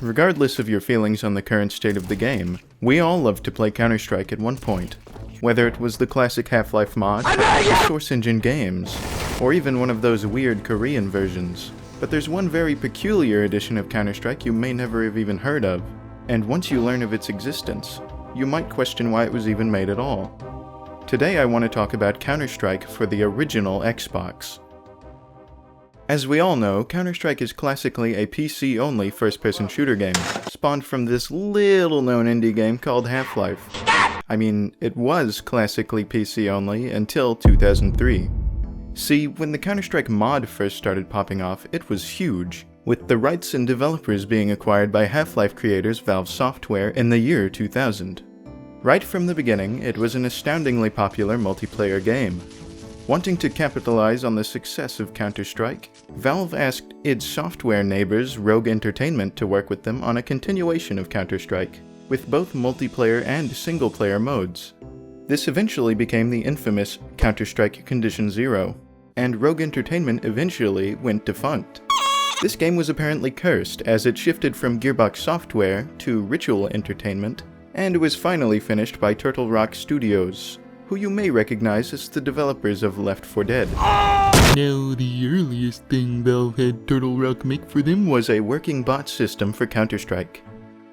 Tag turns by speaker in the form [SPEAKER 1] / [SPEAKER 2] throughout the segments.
[SPEAKER 1] Regardless of your feelings on the current state of the game, we all loved to play Counter-Strike at one point. Whether it was the classic Half-Life mod, the Source Engine games, or even one of those weird Korean versions. But there's one very peculiar edition of Counter-Strike you may never have even heard of, and once you learn of its existence, you might question why it was even made at all. Today I want to talk about Counter-Strike for the original Xbox. As we all know, Counter-Strike is classically a PC-only first-person shooter game, spawned from this little-known indie game called Half-Life. I mean, it was classically PC-only until 2003. See, when the Counter-Strike mod first started popping off, it was huge, with the rights and developers being acquired by Half-Life creators Valve Software in the year 2000. Right from the beginning, it was an astoundingly popular multiplayer game. Wanting to capitalize on the success of Counter-Strike, Valve asked id Software neighbors Rogue Entertainment to work with them on a continuation of Counter-Strike, with both multiplayer and single-player modes. This eventually became the infamous Counter-Strike Condition Zero, and Rogue Entertainment eventually went defunct. This game was apparently cursed as it shifted from Gearbox Software to Ritual Entertainment, and was finally finished by Turtle Rock Studios, who you may recognize as the developers of Left 4 Dead. Now, the earliest thing Valve had Turtle Rock make for them was a working bot system for Counter-Strike.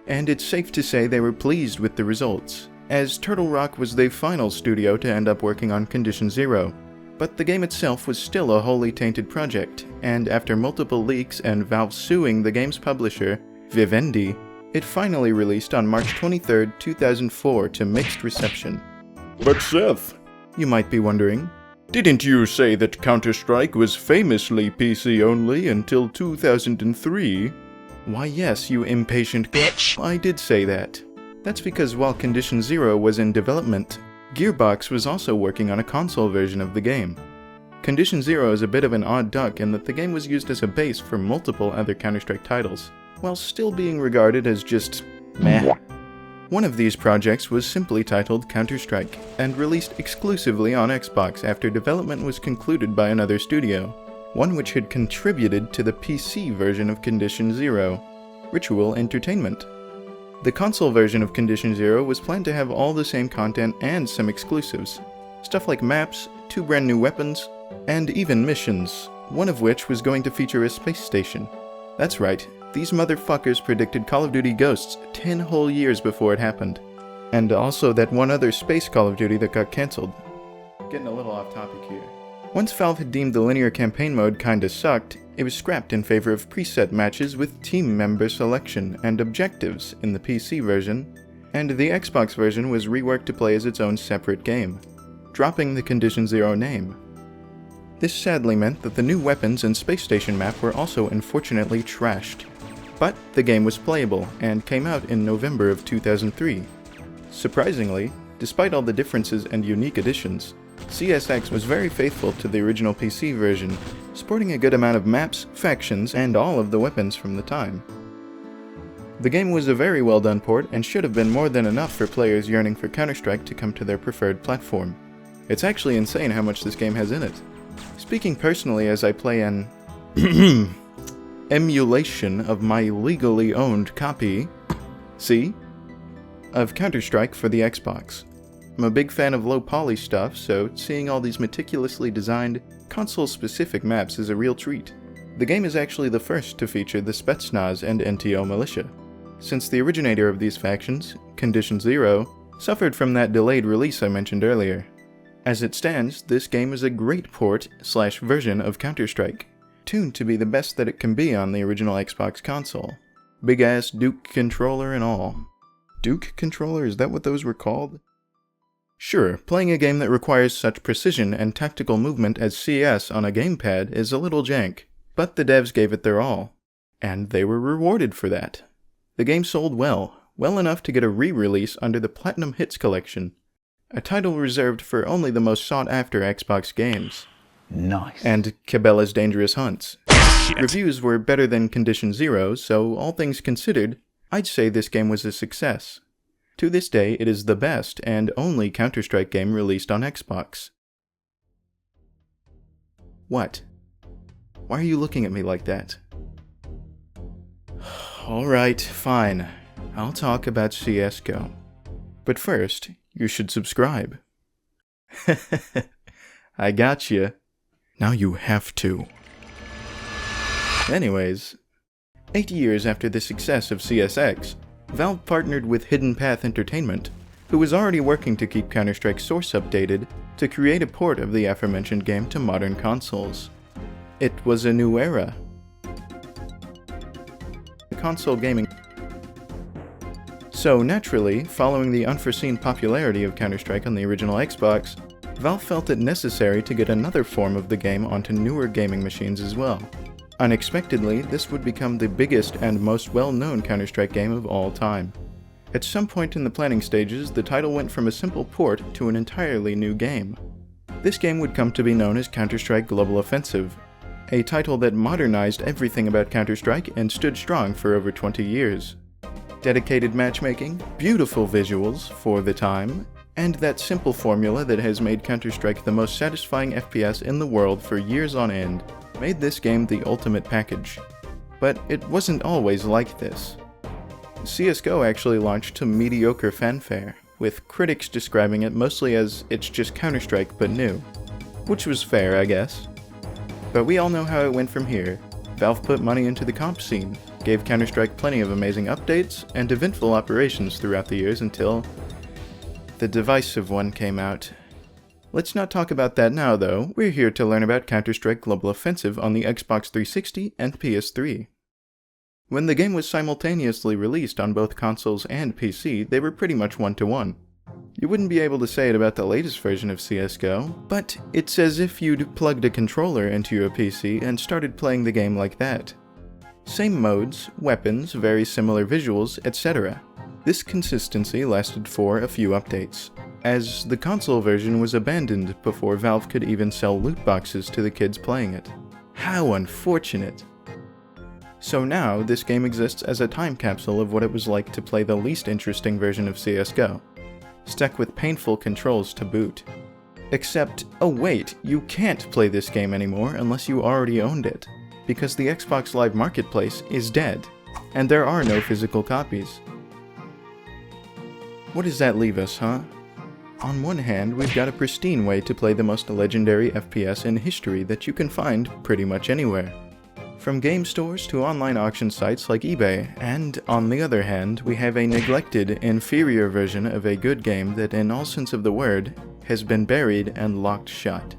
[SPEAKER 1] And it's safe to say they were pleased with the results, as Turtle Rock was the final studio to end up working on Condition Zero. But the game itself was still a wholly tainted project, and after multiple leaks and Valve suing the game's publisher, Vivendi, it finally released on March 23, 2004 to mixed reception.
[SPEAKER 2] But Seth,
[SPEAKER 1] You might be wondering,
[SPEAKER 2] didn't you say that Counter-Strike was famously PC only until 2003?
[SPEAKER 1] why yes, you impatient
[SPEAKER 3] Bitch!
[SPEAKER 1] I did say that. That's because while Condition Zero was in development, Gearbox was also working on a console version of the game. Condition Zero is a bit of an odd duck in that the game was used as a base for multiple other Counter-Strike titles, while still being regarded as just meh. One of these projects was simply titled Counter-Strike, and released exclusively on Xbox after development was concluded by another studio, one which had contributed to the PC version of Condition Zero, Ritual Entertainment. The console version of Condition Zero was planned to have all the same content and some exclusives, stuff like maps, 2 brand new weapons, and even missions, one of which was going to feature a space station. That's right, these motherfuckers predicted Call of Duty Ghosts 10 whole years before it happened. And also that one other space Call of Duty that got cancelled. Getting a little off topic here. Once Valve had deemed the linear campaign mode kinda sucked, it was scrapped in favor of preset matches with team member selection and objectives in the PC version, and the Xbox version was reworked to play as its own separate game, dropping the Condition Zero name. This sadly meant that the new weapons and space station map were also unfortunately trashed. But the game was playable, and came out in November of 2003. Surprisingly, despite all the differences and unique additions, CSX was very faithful to the original PC version, sporting a good amount of maps, factions, and all of the weapons from the time. The game was a very well done port, and should have been more than enough for players yearning for Counter-Strike to come to their preferred platform. It's actually insane how much this game has in it. Speaking personally, as I play an emulation of my legally owned copy, of Counter-Strike for the Xbox. I'm a big fan of low-poly stuff, so seeing all these meticulously designed, console-specific maps is a real treat. The game is actually the first to feature the Spetsnaz and NTO militia, since the originator of these factions, Condition Zero, suffered from that delayed release I mentioned earlier. As it stands, this game is a great port/version of Counter-Strike, tuned to be the best that it can be on the original Xbox console. Big-ass Duke controller and all. Duke controller? Is that what those were called? Sure, playing a game that requires such precision and tactical movement as CS on a gamepad is a little jank, but the devs gave it their all. And they were rewarded for that. The game sold well enough to get a re-release under the Platinum Hits Collection, a title reserved for only the most sought-after Xbox games.
[SPEAKER 3] Nice.
[SPEAKER 1] And Cabela's Dangerous Hunts.
[SPEAKER 3] Shit.
[SPEAKER 1] Reviews were better than Condition Zero, so all things considered, I'd say this game was a success. To this day, it is the best and only Counter-Strike game released on Xbox. What? Why are you looking at me like that? Alright, fine. I'll talk about CSGO. But first, you should subscribe. I gotcha. Now you have to. Anyways, 8 years after the success of CSX, Valve partnered with Hidden Path Entertainment, who was already working to keep Counter-Strike's source updated, to create a port of the aforementioned game to modern consoles. It was a new era. Console gaming. So naturally, following the unforeseen popularity of Counter-Strike on the original Xbox, Valve felt it necessary to get another form of the game onto newer gaming machines as well. Unexpectedly, this would become the biggest and most well-known Counter-Strike game of all time. At some point in the planning stages, the title went from a simple port to an entirely new game. This game would come to be known as Counter-Strike Global Offensive, a title that modernized everything about Counter-Strike and stood strong for over 20 years. Dedicated matchmaking, beautiful visuals for the time, and that simple formula that has made Counter-Strike the most satisfying FPS in the world for years on end made this game the ultimate package. But it wasn't always like this. CSGO actually launched to mediocre fanfare, with critics describing it mostly as it's just Counter-Strike but new. Which was fair, I guess. But we all know how it went from here. Valve put money into the comp scene, gave Counter-Strike plenty of amazing updates and eventful operations throughout the years until the divisive one came out. Let's not talk about that now though, we're here to learn about Counter-Strike Global Offensive on the Xbox 360 and PS3. When the game was simultaneously released on both consoles and PC, they were pretty much one-to-one. You wouldn't be able to say it about the latest version of CSGO, but it's as if you'd plugged a controller into your PC and started playing the game like that. Same modes, weapons, very similar visuals, etc. This consistency lasted for a few updates, as the console version was abandoned before Valve could even sell loot boxes to the kids playing it. How unfortunate! So now, this game exists as a time capsule of what it was like to play the least interesting version of CSGO, stuck with painful controls to boot. Except, oh wait, you can't play this game anymore unless you already owned it, because the Xbox Live Marketplace is dead, and there are no physical copies. What does that leave us, huh? On one hand, we've got a pristine way to play the most legendary FPS in history that you can find pretty much anywhere, from game stores to online auction sites like eBay, and on the other hand, we have a neglected, inferior version of a good game that in all sense of the word, has been buried and locked shut.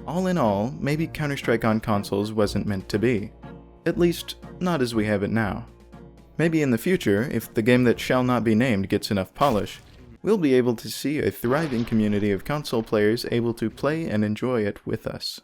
[SPEAKER 1] All in all, maybe Counter-Strike on consoles wasn't meant to be. At least, not as we have it now. Maybe in the future, if the game that shall not be named gets enough polish, we'll be able to see a thriving community of console players able to play and enjoy it with us.